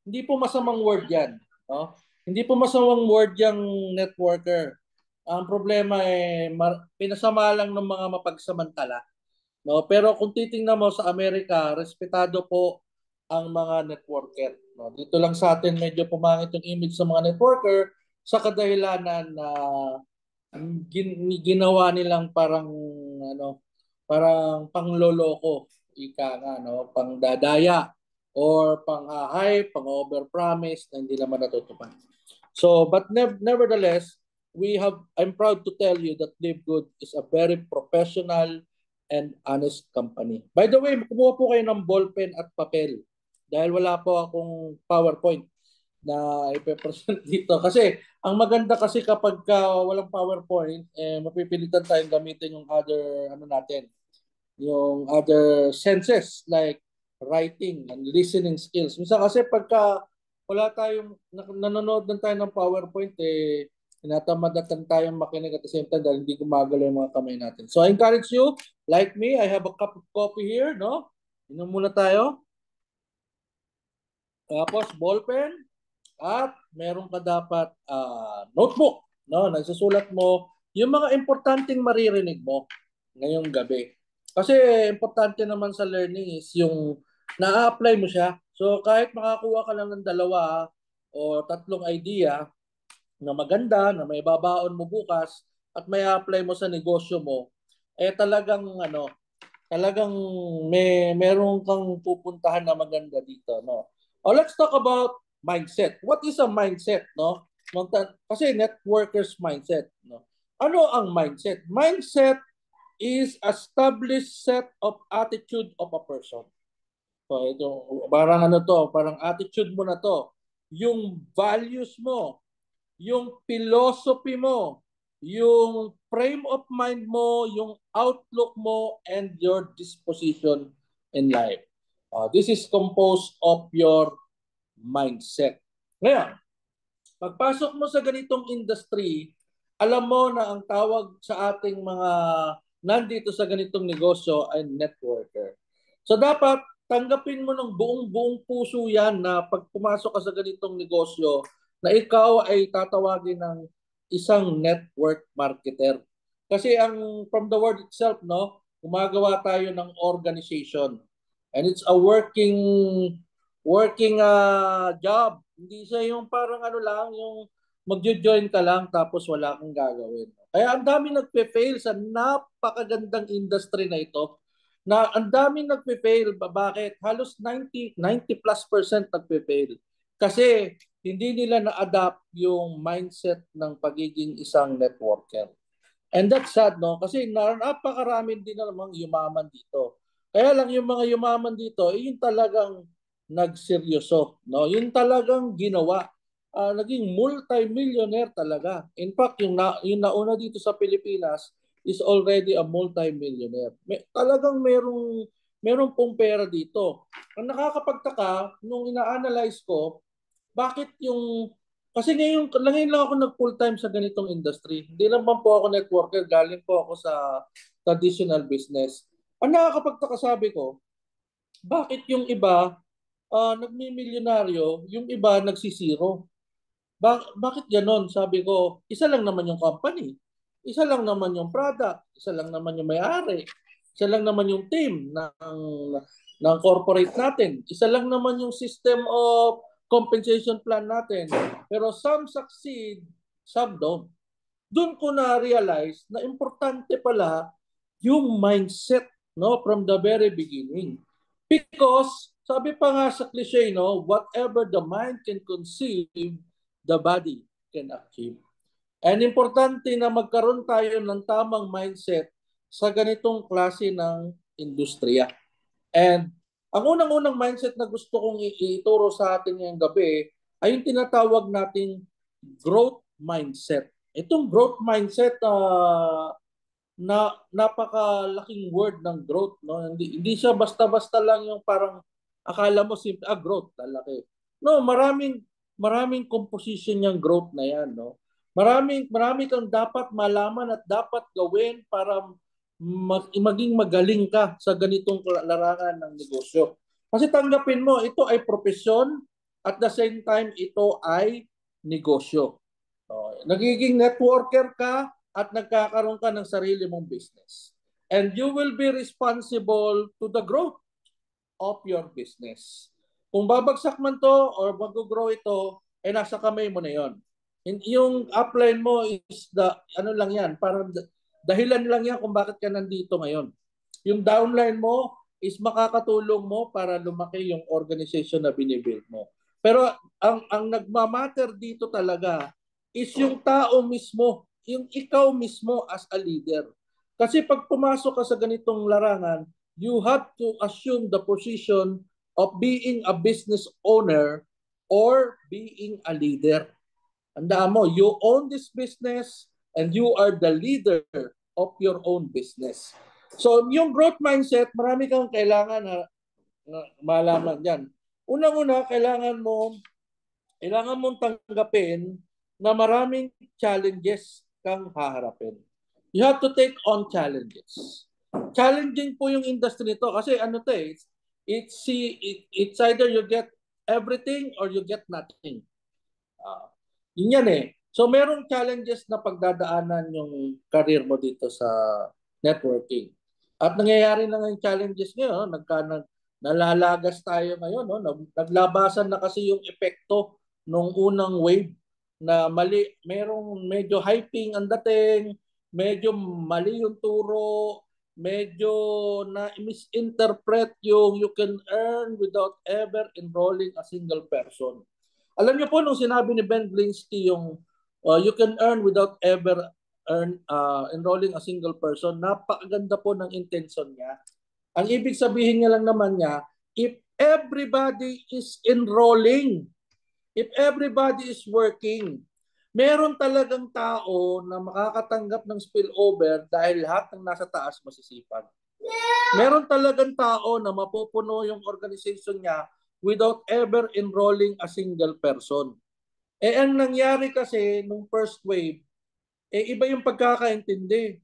hindi po masamang word yan. No? Hindi po masamang word yung networker. Ang problema pinasama lang ng mga mapagsamantala. No? Pero kung titingnan mo sa Amerika, respetado po ang mga networker. No? Dito lang sa atin medyo pumangit yung image sa mga networker sa kadahilanan na ginawa nilang parang pangloloko, ika nga, no? Pangdadaya or pang-hype, pang-overpromise na hindi naman natutupad. So, but nevertheless, I'm proud to tell you that Live Good is a very professional and honest company. By the way, kumuha po kayo ng ballpen at papel dahil wala po akong PowerPoint na ipe-present dito. Kasi ang maganda kasi kapag walang PowerPoint, mapipilitan tayong gamitin yung other senses like writing and listening skills. Minsan kasi pagka wala tayong nanonood lang tayo ng PowerPoint, tinatamad-atan tayong makinig at the same time dahil hindi gumagalaw yung mga kamay natin. So I encourage you, like me, I have a cup of coffee here, no? Inom muna tayo. Tapos ballpen at meron ka dapat notebook, no? Nagsusulat mo yung mga importanteng maririnig mo ngayong gabi. Kasi importante naman sa learning is yung na-apply mo siya. So kahit makakuha ka lang ng 2 o 3 idea na maganda, na may babaon mo bukas at may apply mo sa negosyo mo, talagang meron kang pupuntahan na maganda dito, no? Oh, let's talk about mindset. What is a mindset, no? Kasi networkers mindset, no? Ano ang mindset? Mindset is established set of attitude of a person. So ito, parang attitude mo na to. Yung values mo, yung philosophy mo, yung frame of mind mo, yung outlook mo, and your disposition in life. This is composed of your mindset. Ngayon, pagpasok mo sa ganitong industry, alam mo na ang tawag sa ating mga nandito sa ganitong negosyo ay networker. So dapat tanggapin mo ng buong puso yan na pag pumasok ka sa ganitong negosyo, na ikaw ay tatawagin ng isang network marketer. Kasi from the word itself, no, gumagawa tayo ng organization. And it's a working job. Hindi siya yung parang yung magjo-join ka lang tapos wala kang gagawin. Kaya ang daming nagpe-fail sa napakagandang industry na ito. Na ang daming nagpe-fail. Bakit? Halos 90+ % nagpe-fail. Kasi hindi nila na-adapt yung mindset ng pagiging isang networker. And that's sad, no? Kasi napakarami din namang yumaman dito. Kaya lang yung mga yumaman dito, yung talagang nagseryoso, no? Yung talagang ginawa. Naging multi-millionaire talaga. In fact, yung nauna dito sa Pilipinas is already a multi-millionaire. Talagang merong pong pera dito. Ang nakakapagtaka, nung ina-analyze ko, bakit kasi ngayon lang ako nag full time sa ganitong industry. Hindi naman po ako networker, galing po ako sa traditional business. Ang nakakapagtaka, sabi ko, bakit yung iba nagmimilyonaryo, yung iba nagsisiro? Bakit ganon? Sabi ko, isa lang naman yung company. Isa lang naman yung product. Isa lang naman yung may-ari. Isa lang naman yung team ng corporate natin. Isa lang naman yung system of compensation plan natin. Pero some succeed, some don't. Doon ko na-realize na importante pala yung mindset, no, from the very beginning. Because sabi pa nga sa cliche, no, whatever the mind can conceive, the body can achieve. And importante na magkaroon tayo ng tamang mindset sa ganitong klase ng industriya. And ang unang-unang mindset na gusto kong ituro sa atin ngayong gabi ay yung tinatawag nating growth mindset. Itong growth mindset, na napakalaking word ng growth, no? Hindi siya basta-basta lang yung parang akala mo simple growth, lalaki. No, maraming composition yung growth na yan, no? Marami kang dapat malaman at dapat gawin para maging magaling ka sa ganitong larangan ng negosyo. Kasi tanggapin mo, ito ay profesyon, at the same time ito ay negosyo. Nagiging networker ka at nagkakaroon ka ng sarili mong business. And you will be responsible to the growth of your business. Kung babagsak man to or mag-grow ito, ay nasa kamay mo na yon. Yung upline mo is ano lang yan, parang dahilan lang yan kung bakit ka nandito ngayon. Yung downline mo is makakatulong mo para lumaki yung organization na binibuild mo. Pero ang nagmamatter dito talaga is yung tao mismo, yung ikaw mismo as a leader. Kasi pag pumasok ka sa ganitong larangan, you have to assume the position of being a business owner or being a leader. Tandaan mo, you own this business and you are the leader of your own business. So, yung growth mindset, marami kang kailangan na malaman dyan. Unang-una, kailangan mong tanggapin na maraming challenges kang haharapin. You have to take on challenges. Challenging po yung industry nito kasi ano to eh, it's either you get everything or you get nothing. Yun yan eh. So merong challenges na pagdadaanan yung career mo dito sa networking. At nangyayari na yung challenges ngayon, nalalagas tayo ngayon, no? Naglabasan na kasi yung epekto nung unang wave na merong medyo hyping ang dating, medyo mali yung turo, medyo na-misinterpret yung you can earn without ever enrolling a single person. Alam niyo po, nung sinabi ni Ben Glinsky yung you can earn without ever enrolling a single person, napakaganda po ng intention niya. Ang ibig sabihin niya lang naman niya, if everybody is enrolling, if everybody is working, meron talagang tao na makakatanggap ng spillover dahil lahat ng nasa taas masisipag. Meron talagang tao na mapupuno yung organization niya without ever enrolling a single person. Ang nangyari kasi nung first wave, iba yung pagkakaintindi.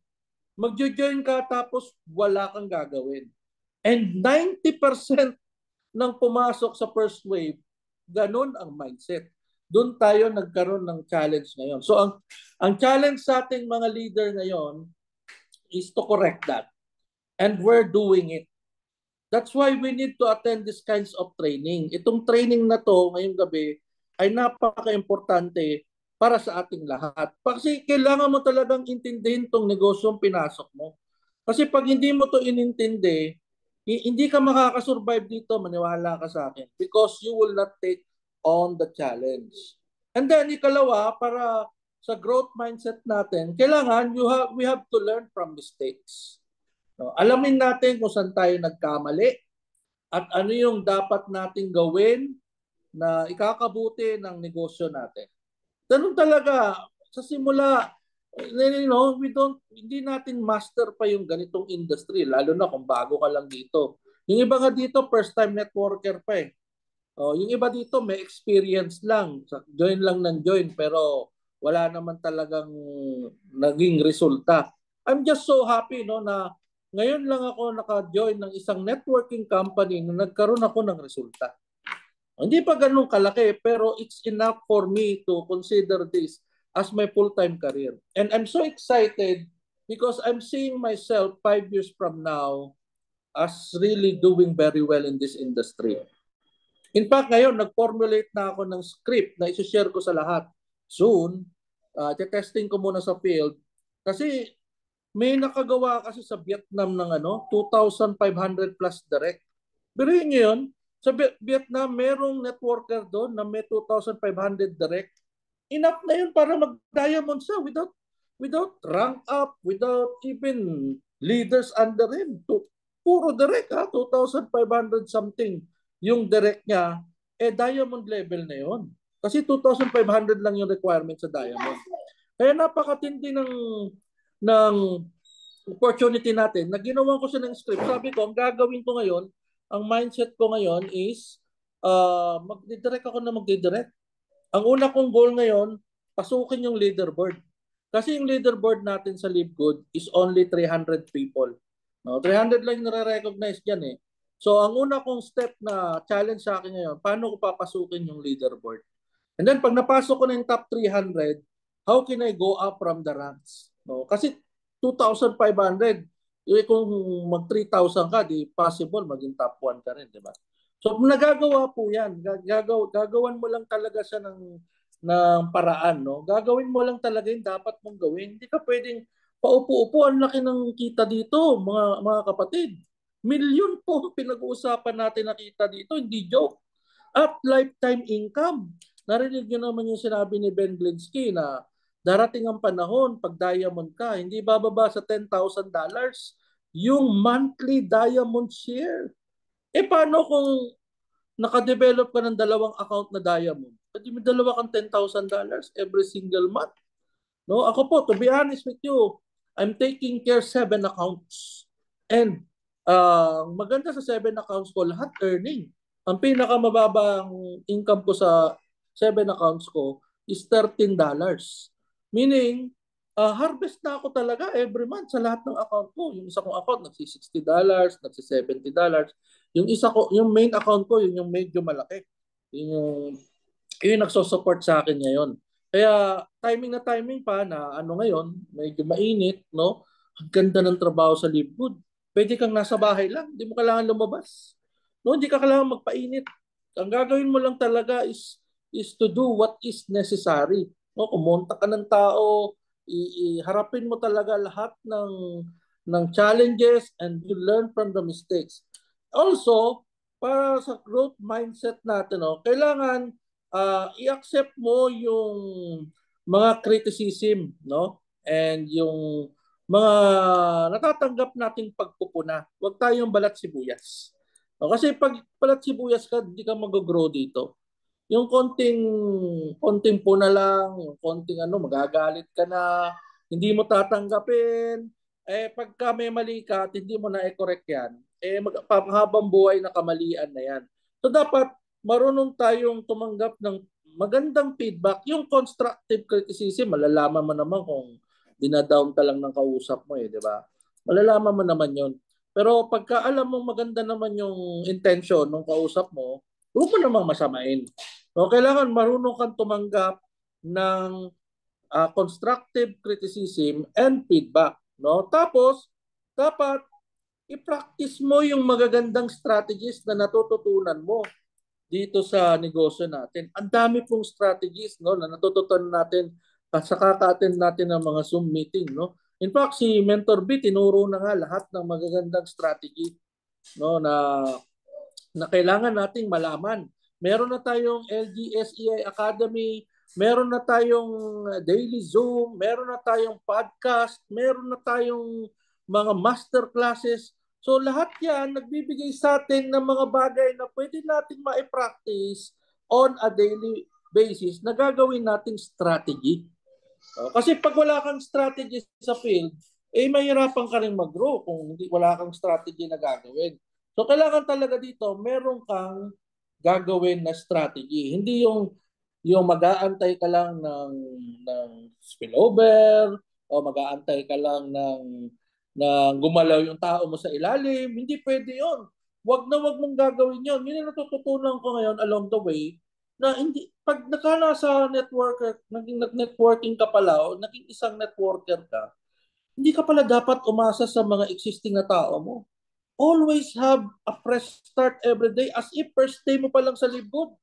Magjo-join ka tapos wala kang gagawin. And 90% ng pumasok sa first wave, ganun ang mindset. Doon tayo nagkaroon ng challenge ngayon. So ang challenge sa ating mga leader ngayon is to correct that. And we're doing it. That's why we need to attend these kinds of training. Itong training na to ngayong gabi ay napaka-importante para sa ating lahat. Kasi kailangan mo talagang intindihin itong negosyong pinasok mo. Kasi pag hindi mo to inintindi, hindi ka makakasurvive dito, maniwala ka sa akin. Because you will not take on the challenge. And then ikalawa, para sa growth mindset natin, kailangan we have to learn from mistakes. No, alamin natin kung saan tayo nagkamali at ano yung dapat nating gawin na ikakabuti ng negosyo natin. Ganun talaga sa simula, hindi natin master pa yung ganitong industry, lalo na kung bago ka lang dito. Yung iba nga dito, first time networker pa eh. Yung iba dito may experience lang, join lang ng join pero wala naman talagang naging resulta. I'm just so happy no na ngayon lang ako naka-join ng isang networking company na nagkaroon ako ng resulta. Hindi pa ganun kalaki pero it's enough for me to consider this as my full-time career. And I'm so excited because I'm seeing myself 5 years from now as really doing very well in this industry. In fact, ngayon, nag-formulate na ako ng script na isi-share ko sa lahat. Soon, testing ko muna sa field. Kasi may nakagawa kasi sa Vietnam ng 2,500 plus direct. Biruin nyo yun, sa Vietnam, merong networker doon na may 2,500 direct. Enough na yun para mag-diamond siya without rank up, without even leaders under him. Puro direct 2,500 something. Yung direct niya, diamond level na yun. Kasi 2,500 lang yung requirement sa diamond. Kaya napakatindi ng opportunity natin na ginawa ko siya ng script. Sabi ko, ang gagawin ko ngayon, ang mindset ko ngayon is magdidirect ako na magdidirect. Ang una kong goal ngayon, pasukin yung leaderboard. Kasi yung leaderboard natin sa LiveGood is only 300 people. No, 300 lang yung nare-recognize dyan eh. So ang una kong step na challenge sa akin ngayon, paano ko papasukin yung leaderboard? And then pag napasok ko na yung top 300, how can I go up from the ranks? No? Kasi 2,500, kung mag 3,000 ka, di possible maging top 1 ka rin, di ba? So nagagawa po yan. Gagawan mo lang talaga siya ng paraan. No? Gagawin mo lang talaga yung dapat mong gawin. Hindi ka pwedeng paupo-upo. Ang laki ng kita dito, mga kapatid. Milyon po pinag-uusapan natin na kita dito, hindi joke. At lifetime income. Narinig nyo naman yung sinabi ni Ben Glinsky na darating ang panahon pag diamond ka, hindi bababa sa $10,000 yung monthly diamond share. Eh paano kung nakadevelop ka ng dalawang account na diamond? Pwede may dalawa kang $10,000 every single month. No? Ako po, to be honest with you, I'm taking care 7 accounts. And maganda sa 7 accounts ko, lahat earning. Ang pinakamababang income ko sa 7 accounts ko is $13. Meaning, harvest na ako talaga every month sa lahat ng account ko. Yung isa kong account, nagsi-$60, nagsi-$70. Yung isa ko, yung main account ko, yun yung medyo malaki. Yun yung nagso-support sa akin ngayon. Kaya timing na timing pa na ano ngayon, medyo mainit, no? Ang ganda ng trabaho sa Livegood. Pwede kang nasa bahay lang, hindi mo kailangan lumabas. No, hindi ka kailangan magpainit. Ang gagawin mo lang talaga is to do what is necessary. No, kumontak ka ng tao, iharapin mo talaga lahat ng challenges and you learn from the mistakes. Also, para sa growth mindset natin, no, kailangan i-accept mo yung mga criticism, no? And yung mga natatanggap nating pagpupuna. Huwag tayong balat sibuyas. No? Kasi pag balat sibuyas ka, hindi ka mag-grow dito. Yung konting puna lang, yung konting ano, magagalit ka na, hindi mo tatanggapin. Eh pagka may mali ka at hindi mo na i-correct yan, eh habang buhay na kamalian na yan. So dapat marunong tayong tumanggap ng magandang feedback. Yung constructive criticism, malalaman mo naman kung dinadown ka lang ng kausap mo eh, di ba? Malalaman mo naman yon. Pero pagka alam mong maganda naman yung intention ng kausap mo, huwag mo namang masamain. So, kailangan marunong kang tumanggap ng constructive criticism and feedback. No? Tapos, dapat i-practice mo yung magagandang strategies na natututunan mo dito sa negosyo natin. Ang dami pong strategies, no, na natututunan natin sa kaka-attend natin ng mga Zoom meeting, no. In fact, si Mentor B tinuro na nga lahat ng magagandang strategy, no, na kailangan nating malaman. Meron na tayong LGSEI Academy, meron na tayong daily Zoom, meron na tayong podcast, meron na tayong mga master classes. So lahat yan nagbibigay sa atin ng mga bagay na pwede nating ma-practice on a daily basis na gagawin nating strategy. Kasi pag wala kang strategy sa field, eh mahirapan ka rin mag-grow kung hindi wala kang strategy na gagawin. So kailangan talaga dito, meron kang gagawin na strategy. Hindi yung mag-aantay ka lang ng spillover o mag-aantay ka lang ng gumalaw yung tao mo sa ilalim. Hindi pwede yon. Wag mong gagawin yon. Yun yung natututunan ko ngayon along the way na hindi pag nasa networker, naging networking ka pala o naging isang networker ka, hindi ka pala dapat umasa sa mga existing na tao mo. Always have a fresh start every day as if first day mo pa lang sa Livegood.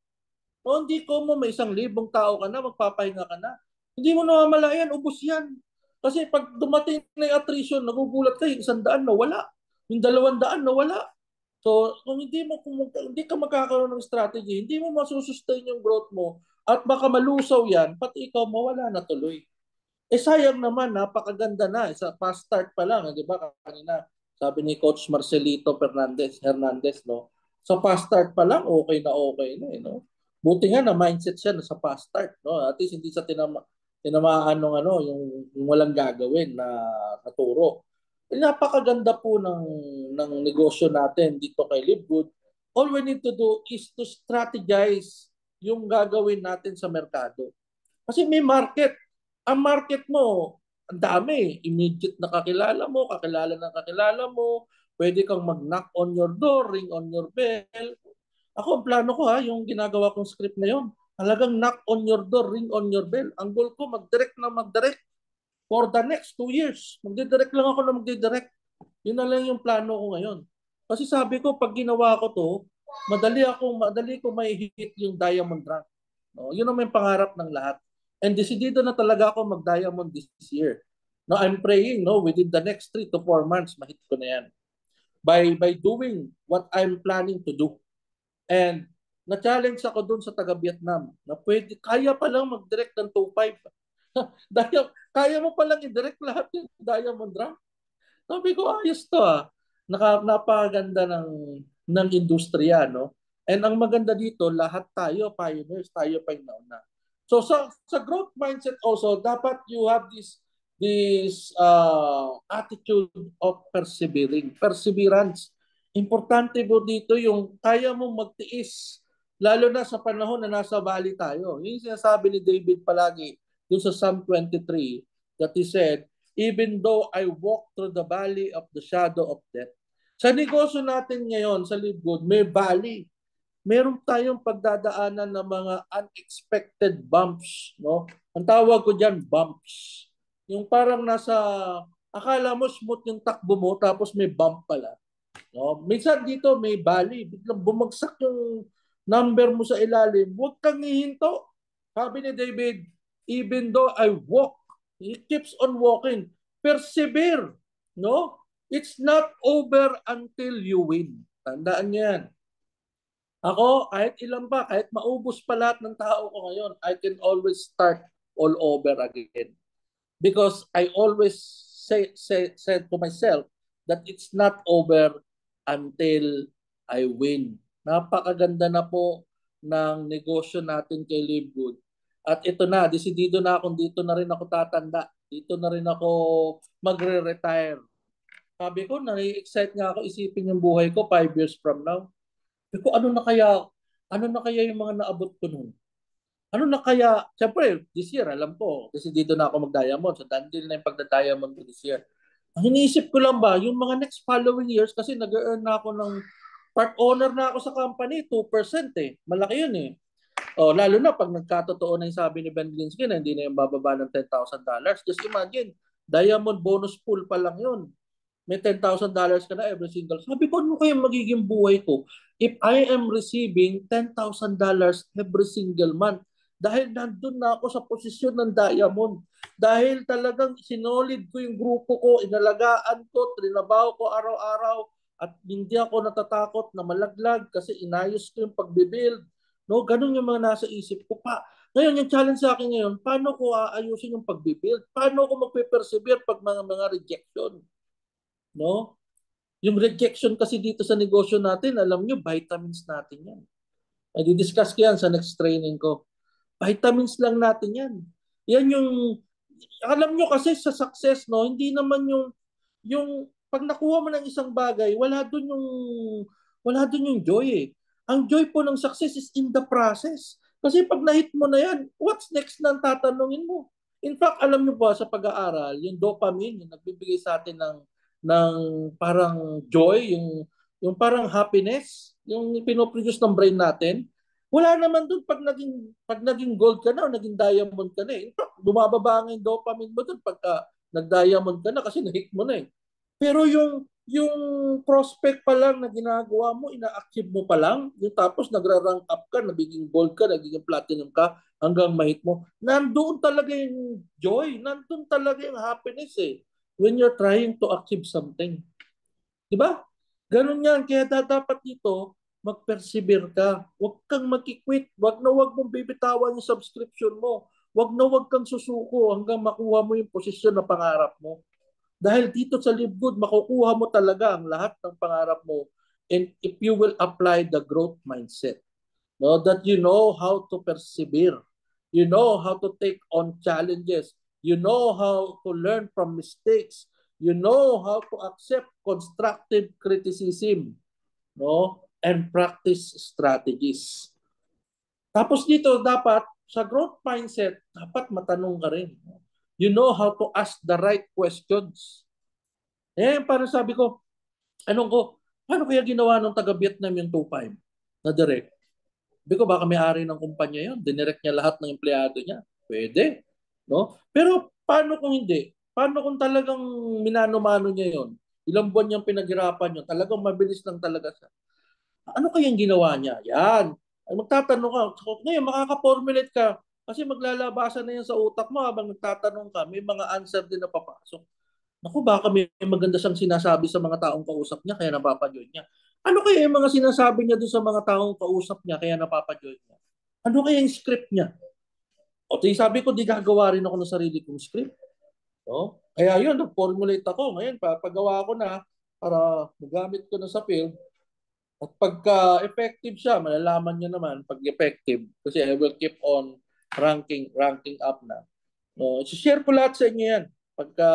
O hindi ko mo may 1,000 tao ka na, magpapahinga ka na. Hindi mo namamalayan, ubos yan. Kasi pag dumating na yung attrition, nagugulat ka, yung 100 na wala. Yung 200 na wala. So, kung hindi ka magkakaroon ng strategy, hindi mo masusustain yung growth mo at baka malusaw yan, pati ikaw mawala na tuloy. Eh sayang naman, napakaganda na. Sa fast start pa lang, di ba? Kanina, sabi ni Coach Marcelito Hernandez, no? Sa fast start pa lang, okay na eh, no? Buti nga na mindset siya na sa fast start, no? At least hindi sa tinamaan ng ano, yung walang gagawin na naturo. Eh, napakaganda po ng negosyo natin dito kay Livegood. All we need to do is to strategize yung gagawin natin sa merkado. Kasi may market. Ang market mo, ang dami. Immediate na kakilala mo, kakilala ng kakilala mo. Pwede kang mag-knock on your door, ring on your bell. Ako, ang plano ko yung ginagawa kong script na yon. Talagang knock on your door, ring on your bell. Ang goal ko, mag-direct na mag-direct for the next 2 years. Magdidirect lang ako na magdidirect. Yun na lang yung plano ko ngayon. Kasi sabi ko, pag ginawa ko to, madali ko may hit yung diamond rank. No, yun ang may pangarap ng lahat. And decidido na talaga ako mag-diamond this year. No, I'm praying, no, within the next 3 to 4 months, mahit ko na yan. By doing what I'm planning to do. And na-challenge ako dun sa taga-Vietnam na kaya pa lang mag-direct ng 2.5. Dahil kaya mo palang i-direct lahat yung diamond rank. Sabi ko, ayos to napakaganda ng industriya, no? And ang maganda dito, lahat tayo pioneers, tayo pa yung nauna. So sa growth mindset also, dapat you have this attitude of perseverance. Importante po dito yung kaya mong magtiis, lalo na sa panahon na nasa valley tayo. Yung sinasabi ni David palagi dun sa Psalm 23 that he said, even though I walk through the valley of the shadow of death. Sa negosyo natin ngayon, sa Live Good, may valley. Meron tayong pagdadaanan ng mga unexpected bumps. No? Ang tawag ko dyan, bumps. Yung parang akala mo smooth yung takbo mo, tapos may bump pala. No? Minsan dito may valley, biglang bumagsak yung number mo sa ilalim, huwag kang hihinto. Sabi ni David, even though I walk, he keeps on walking. Persevere. No? It's not over until you win. Tandaan yan. Ako, kahit ilan pa, kahit maubos pa lahat ng tao ko ngayon, I can always start all over again. Because I always said to myself that it's not over until I win. Napakaganda na po ng negosyo natin kay Live Good. At ito na, desidido na akong dito na rin ako tatanda. Dito na rin ako magre-retire. Sabi ko, nai-excite nga ako isipin yung buhay ko 5 years from now. Sabi ko, ano na kaya yung mga naabot ko nun? Ano na kaya, siyempre, this year, alam ko, desidido na ako mag-diamond. So, dandil na yung pagda-diamond ko this year. Ang iniisip ko lang ba, yung mga next following years, kasi nag-earn na ako ng part owner na ako sa company, 2% eh. Malaki yun eh. Oh, lalo na pag nagkatotoo na yung sabi ni Ben Glinsky na hindi na yung bababa ng $10,000. Just imagine, diamond bonus pool pa lang yun. May $10,000 ka na every single. Sabi ko, ano kaya magiging buhay ko if I am receiving $10,000 every single month? Dahil nandun na ako sa posisyon ng diamond. Dahil talagang sinolid ko yung grupo ko, inalagaan ko, trinabaho ko araw-araw, at hindi ako natatakot na malaglag kasi inayos ko yung pagbibuild. No, ganun yung mga nasa isip ko pa. Ngayon, yung challenge sa akin ngayon, paano ko aayusin yung pagbibuild? Paano ko magpe-persevere pag mga rejection? No? Yung rejection kasi dito sa negosyo natin, alam nyo, vitamins natin yan. I-discuss ko yan sa next training ko. Vitamins lang natin yan. Yan yung, alam nyo kasi sa success, no, hindi naman yung pag nakuha mo ng isang bagay, wala dun yung joy eh. Ang joy po ng success is in the process. Kasi pag na-hit mo na yan, what's next na tatanungin mo? In fact, alam nyo ba sa pag-aaral, yung dopamine, yung nagbibigay sa atin ng parang joy, yung parang happiness, yung pinoproduce ng brain natin, wala naman doon pag naging gold ka na o naging diamond ka na eh. In fact, bumababa nga yung dopamine mo doon pagka nag-diamond ka na kasi na-hit mo na eh. Pero yung prospect pa lang na ginagawa mo, ina-achieve mo pa lang, yung tapos nagra-rank up ka, nagiging gold ka, nagiging platinum ka, hanggang mahit mo. Nandoon talaga yung joy, nandoon talaga yung happiness eh, when you're trying to achieve something. Diba? Ganun yan. Kaya dapat dito, mag-persevere ka. Huwag kang mag-quit. Huwag mong bibitawan yung subscription mo. Huwag kang susuko hanggang makuha mo yung posisyon na pangarap mo. Dahil dito sa Live Good, makukuha mo talaga ang lahat ng pangarap mo. And if you will apply the growth mindset, no, that you know how to persevere, you know how to take on challenges, you know how to learn from mistakes, you know how to accept constructive criticism, no, and practice strategies. Tapos dito, dapat, sa growth mindset, dapat matanong ka rin. You know how to ask the right questions. Eh, parang sabi ko, Anong ko, paano kaya ginawa ng taga-Vietnam yung 2.5 na direct? Sabi ko, baka may-ari ng kumpanya yun. Dinirect niya lahat ng empleyado niya. Pwede. No? Pero paano kung hindi? Paano kung talagang minano-mano niya yun? Ilang buwan niyang pinaghirapan yun. Talagang mabilis lang talaga siya. Ano kayang ginawa niya? Yan. Ay, magtatanong ka. So, ngayon, makaka-formulate ka. Kasi maglalabasan na yan sa utak mo habang nagtatanong ka. May mga answer din na papasok. Naku, baka may maganda siyang sinasabi sa mga taong kausap niya kaya napapajoy niya. Ano kaya yung mga sinasabi niya doon sa mga taong kausap niya kaya napapajoy niya? Ano kaya yung script niya? O di sabi ko, di gagawa rin ako ng sarili kong script. No? Kaya yun, nag-formulate ako. Ngayon, papagawa ko na para magamit ko na sa field. At pagka effective siya, malalaman niya naman pag effective. Kasi I will keep on ranking up na. No, share ko lahat sa inyo yan pagka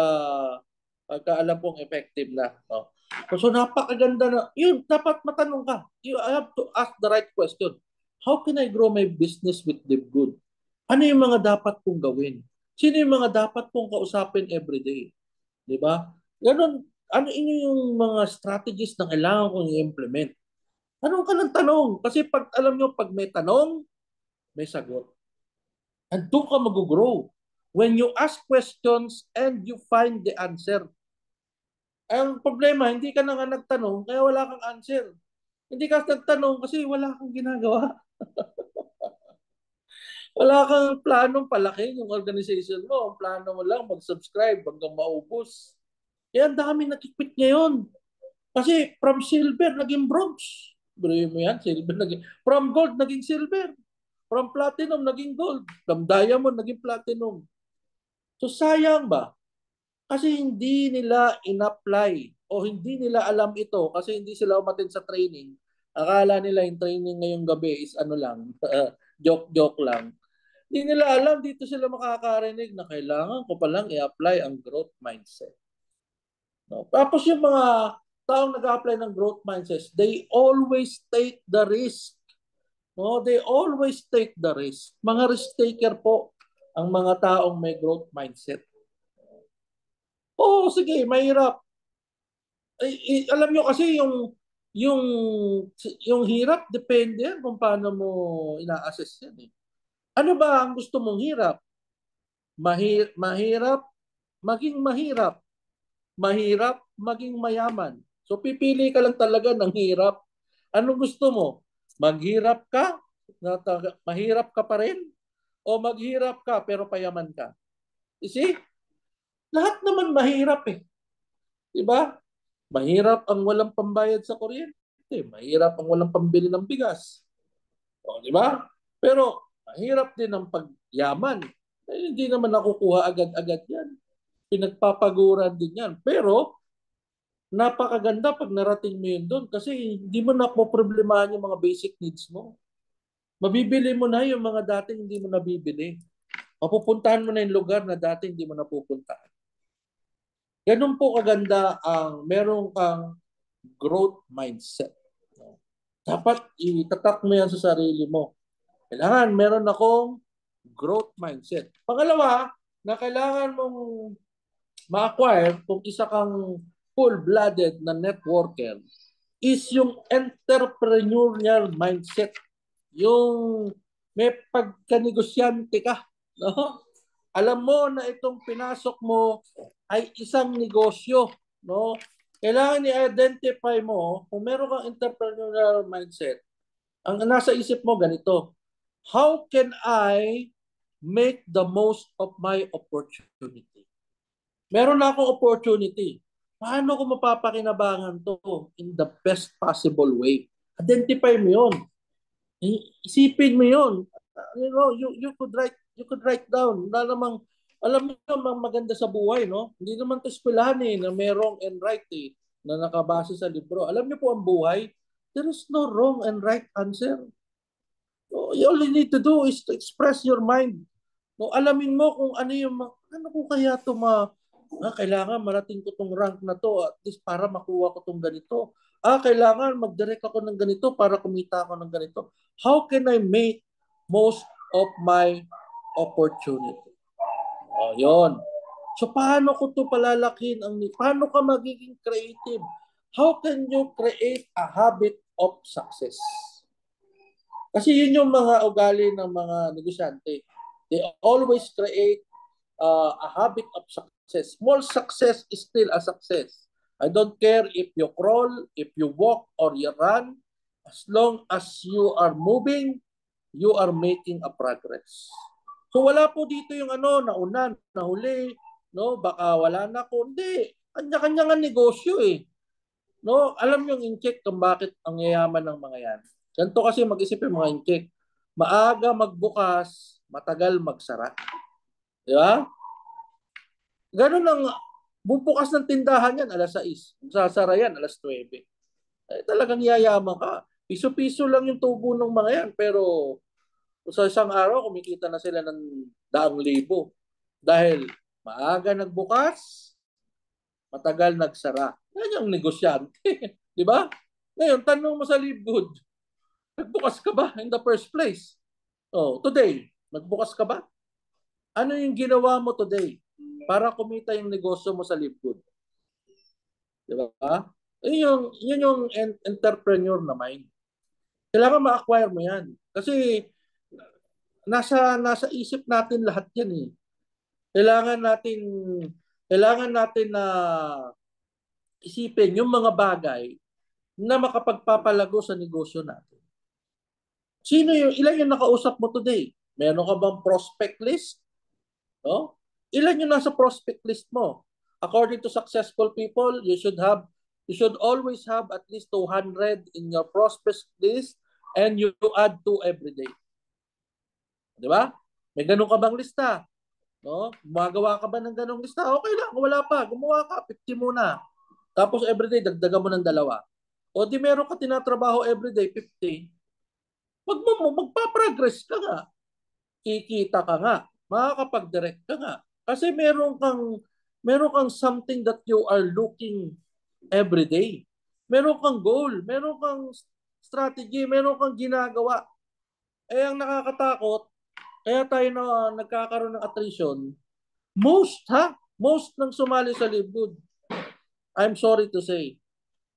alam kong effective na. No? So napakaganda na. Yun, dapat matanong ka. I have to ask the right question. How can I grow my business with Good? Ano yung mga dapat kong gawin? Sino yung mga dapat kong kausapin every day? Di ba? Ganon, ano yung mga strategies na kailangan kong i-implement? Tanong ka ng tanong. Kasi pag alam nyo, pag may tanong, may sagot. And doon ka mag-grow. When you ask questions and you find the answer. Ang problema, hindi ka na nga nagtanong, kaya wala kang answer. Hindi ka nagtanong kasi wala kang ginagawa. Wala kang planong palaki yung organization mo. Ang plano mo lang mag-subscribe hanggang maubos. Kaya ang dami nakikipit ngayon. Kasi from silver, naging bronze. Bro mo yan, silver naging... From gold, naging silver. From platinum, naging gold. From diamond, naging platinum. So sayang ba? Kasi hindi nila in-apply o hindi nila alam ito kasi hindi sila umattend sa training. Akala nila yung training ngayong gabi is ano lang, joke-joke lang. Hindi nila alam, dito sila makakarinig na kailangan ko palang i-apply ang growth mindset. No? Tapos yung mga taong nag-apply ng growth mindset, they always take the risk. No, they always take the risk. Mga risk taker po ang mga taong may growth mindset. Oo, sige, mahirap. Alam nyo kasi yung yung hirap depende yan kung paano mo ina-assess yan eh. Ano ba ang gusto mong hirap? Mahirap, maging mahirap. Mahirap, maging mayaman. So pipili ka lang talaga ng hirap. Ano gusto mo? Maghirap ka? Mahirap ka pa rin? O maghirap ka pero payaman ka? You see? Lahat naman mahirap eh. Diba? Mahirap ang walang pambayad sa kuryente. Mahirap ang walang pambili ng bigas. O, di ba? Pero mahirap din ang pagyaman. Hindi naman nakukuha agad-agad yan. Pinagpapaguran din yan. Pero napakaganda pag narating mo yun doon kasi hindi mo na po problemahan yung mga basic needs mo. Mabibili mo na yung mga dating hindi mo nabibili. Mapupuntahan mo na yung lugar na dati hindi mo napupuntahan. Ganun po kaganda ang meron kang growth mindset. Dapat itatak mo yan sa sarili mo. Kailangan meron akong growth mindset. Pangalawa, na kailangan mong ma-acquire kung isa kang full-blooded na networker is yung entrepreneurial mindset. Yung may pagkanegosyante ka. No? Alam mo na itong pinasok mo ay isang negosyo. No? Kailangan i-identify mo kung meron kang entrepreneurial mindset. Ang nasa isip mo ganito, how can I make the most of my opportunity? Meron na akong opportunity. Paano ko mapapakinabangan to in the best possible way? Identify mo yun. Isipin mo yun. You know, you could write down. Na namang, alam mo yung maganda sa buhay, no? Hindi naman ito eskwelahan eh, na may wrong and right eh, na nakabase sa libro. Alam niyo po ang buhay, there is no wrong and right answer. So, all you need to do is to express your mind. No, alamin mo kung ano yung, ano ko kaya ito kailangan marating ko tong rank na to at least para makuha ko tong ganito. Kailangan mag-direct ako ng ganito para kumita ako ng ganito. How can I make most of my opportunity? Yon. So paano ko to palalakin? Paano ka magiging creative? how can you create a habit of success? Kasi yun yung mga ugali ng mga negosyante. They always create a habit of success. Small success is still a success. I don't care if you crawl, if you walk, or you run. As long as you are moving, you are making a progress. So wala po dito yung nauna, nahuli, no? Baka wala na ko. Hindi. Kanya-kanya nga negosyo eh. No? Alam yung in-check kung bakit ang yayaman ng mga yan. Ganito kasi mag-isip yung mga in-check. Maaga magbukas, matagal magsara. Di ba? Ganun ang bubukas ng tindahan yan, alas 6. Sasara yan, alas 9. Eh, talagang yayaman ka. Piso-piso lang yung tubo ng mga yan. Pero sa isang araw, kumikita na sila ng 100,000. Dahil maaga nagbukas, matagal nagsara. Yan yung negosyante. Di ba? Ngayon, tanong mo sa Livegood, nagbukas ka ba in the first place? Oh, today, nagbukas ka ba? Ano yung ginawa mo today para kumita yung negosyo mo sa Livegood? Di ba? Yun yung entrepreneur na mind. Kailangan ma-acquire mo yan. Kasi nasa isip natin lahat yan eh. Kailangan natin na isipin yung mga bagay na makapagpapalago sa negosyo natin. Ilan yung nakausap mo today? Meron ka bang prospect list? No? Ilan yung nasa prospect list mo? According to successful people, you should always have at least 200 in your prospect list and you add 2 every day. Di ba? May ganun ka bang lista? No? Gumagawa ka ba ng ganung lista? Okay lang, wala pa. Gumawa ka, 50 muna. Tapos everyday, dagdagan mo ng 2. O di meron ka tinatrabaho everyday, 50. Magpa-progress ka nga. Kikita ka nga. Makakapag-direct ka nga. Kasi meron kang something that you are looking everyday. Meron kang goal, meron kang strategy, meron kang ginagawa. Eh ang nakakatakot, kaya tayo na nagkakaroon ng attrition, most ng sumali sa Livegood, I'm sorry to say,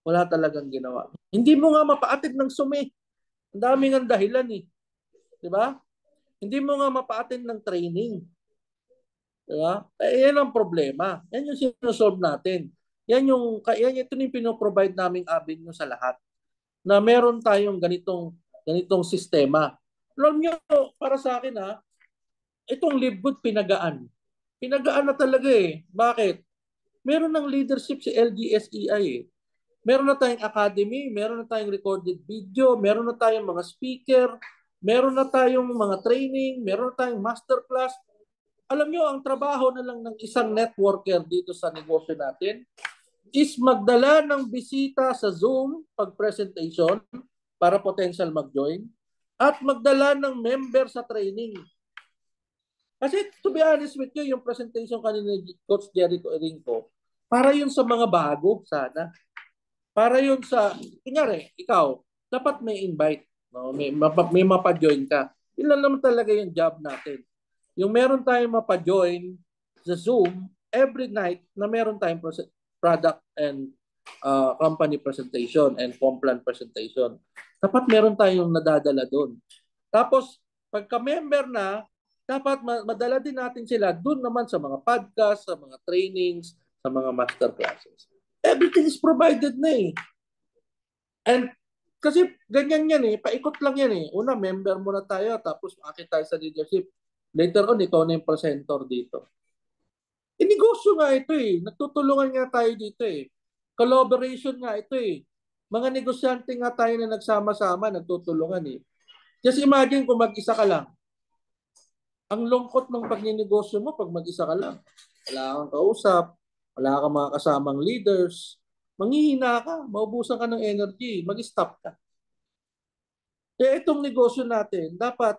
wala talagang ginawa. Hindi mo nga mapaatid ng sumi. Ang daming ang dahilan eh. Di ba? Hindi mo nga mapaatid ng training. Di ba? Eh, yan ang problema. Yan yung sinusolve natin. Ito yung pinoprovide naming avenue sa lahat. Na meron tayong ganitong sistema. Alam nyo, para sa akin itong Livegood pinagaan. Pinagaan na talaga eh. Bakit? Meron ng leadership si LGSEI eh. Meron na tayong academy, meron na tayong recorded video, meron na tayong mga speaker, meron na tayong mga training, meron na tayong masterclass. Alam nyo, ang trabaho na lang ng isang networker dito sa negosyo natin is magdala ng bisita sa Zoom pag-presentation para potential mag-join at magdala ng member sa training. Kasi to be honest with you, yung presentation kanina ni Coach Jericho Erinco, para yun sa mga bago sana. Para yun sa, kunyari, ikaw, dapat may invite. No? May mapa-join ka. Ilan naman talaga yung job natin. Yung meron tayong mapa-join sa Zoom every night na meron tayong product and company presentation and complan presentation. Dapat meron tayong nadadala doon. Tapos, pagka-member na, dapat madala din natin sila doon naman sa mga podcast, sa mga trainings, sa mga master classes. Everything is provided na eh. And kasi ganyan yan eh, paikot lang yan eh. Una, member muna tayo, tapos makakit tayo sa leadership. Later on, ikaw na yung presenter dito. Negosyo nga ito eh. Nagtutulungan nga tayo dito eh. Collaboration nga ito eh. Mga negosyante nga tayo na nagsama-sama, nagtutulungan eh. Just imagine kung mag-isa ka lang. Ang lungkot ng pagninegosyo mo pag mag-isa ka lang. Wala kang kausap, wala kang mga kasamang leaders, manghihina ka, maubusan ka ng energy, mag-stop ka. Kaya itong negosyo natin, dapat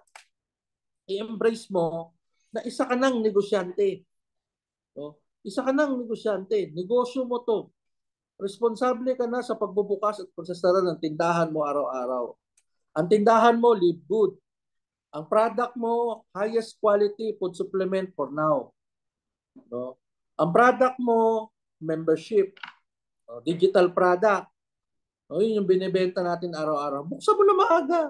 i-embrace mo na isa ka ng negosyante. No? Isa ka ng negosyante. Negosyo mo to. Responsable ka na sa pagbubukas at pagsasara ng tindahan mo araw-araw. Ang tindahan mo, Livegood. Ang product mo, highest quality food supplement for now. No? Ang product mo, membership. Digital product. Yun yung binibenta natin araw-araw. Buksan mo na maaga.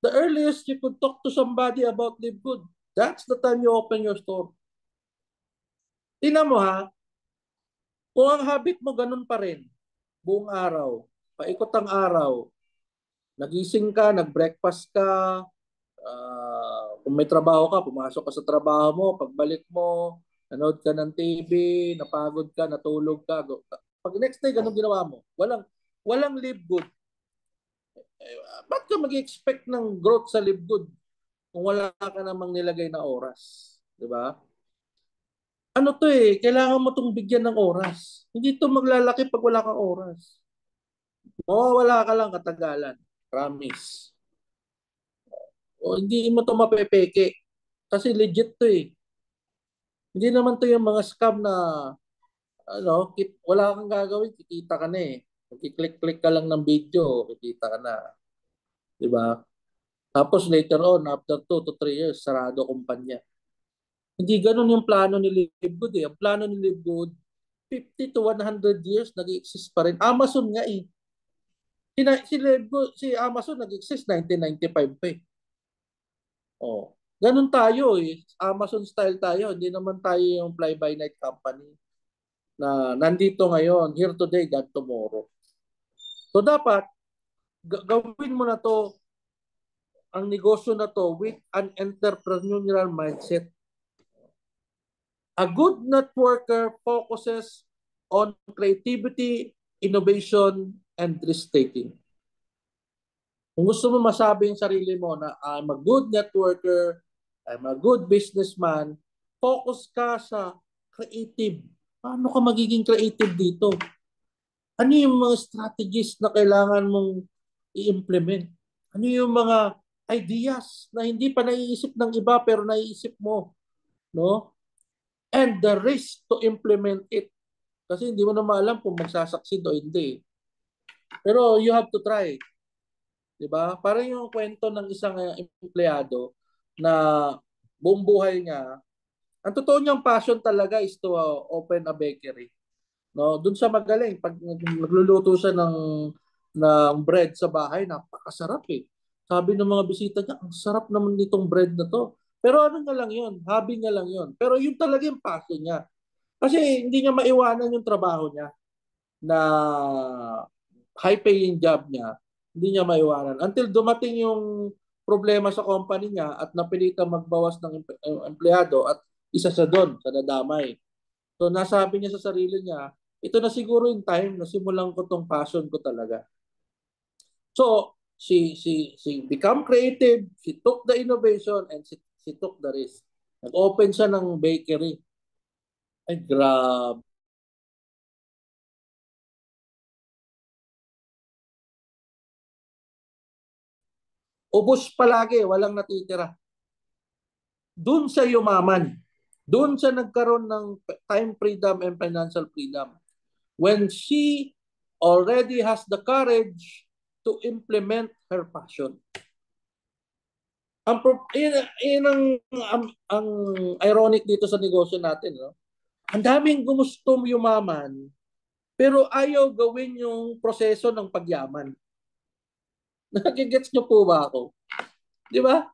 The earliest you could talk to somebody about Live Good, that's the time you open your store. Tingnan mo ha, kung ang habit mo ganun pa rin, buong araw, paikot ang araw, nagising ka, nag-breakfast ka, kung may trabaho ka, pumasok ka sa trabaho mo, pagbalik mo, nanood ka ng TV, napagod ka, natulog ka. Pag next day, ganun ginawa mo. Walang Live Good. Ba't ka mag-expect ng growth sa Live Good kung wala ka namang nilagay na oras? Di ba? Ano to kailangan mo itong bigyan ng oras. Hindi to maglalaki pag wala kang oras. Mawawala ka lang katagalan. Promise. Hindi mo to mapepeke. Kasi legit to Hindi naman to yung mga scam na wala kang gagawin, kikita ka na Mag-click-click ka lang ng video, kikita ka na. Di ba? Tapos later on, after 2 to 3 years, sarado kumpanya. Hindi ganun yung plano ni Livegood Ang plano ni Livegood, 50 to 100 years nag-exist pa rin. Amazon nga Si Amazon nag-exist 1995 pa Ganun tayo Amazon style tayo. Hindi naman tayo yung fly-by-night company na nandito ngayon, here today, God tomorrow. So dapat, gawin mo na to, ang negosyo na to with an entrepreneurial mindset. A good networker focuses on creativity, innovation, and risk-taking. Kung gusto mo masabi yung sarili mo na I'm a good networker, I'm a good businessman, focus ka sa creative. Paano ka magiging creative dito? Ano yung mga strategies na kailangan mong i-implement? Ano yung mga ideas na hindi pa naiisip ng iba pero naiisip mo? No? And the risk to implement it. Kasi hindi mo na maalam kung magsasucceed o hindi. Pero you have to try. Diba? Parang yung kwento ng isang empleyado na buong buhay niya, ang totoo niyang passion talaga is to open a bakery. No, doon siya magaling pag nagluluto siya ng bread sa bahay, napakasarap Sabi ng mga bisita niya, ang sarap naman nitong bread na to. Pero ano nga lang 'yon, hobby niya lang 'yon. Pero yun talaga yung passion niya. Kasi hindi niya maiwanan yung trabaho niya na high paying job niya. Hindi niya maiwanan until dumating yung problema sa company niya at napilitan magbawas ng empleyado at isa siya doon sa nadamay. So nasabi niya sa sarili niya, ito na siguro yung time na simulan ko tong passion ko talaga. So she become creative, she took the innovation and she took the risk. Nag-open siya ng bakery. Ay, grabe. Ubus palagi, walang natitira. Doon siya yumaman. Doon siya nagkaroon ng time freedom and financial freedom. When she already has the courage to implement her passion. Ang ironic dito sa negosyo natin. No? Ang daming gustong yumaman, pero ayaw gawin yung proseso ng pagyaman. Nakikigets niyo po ba ako? Di ba?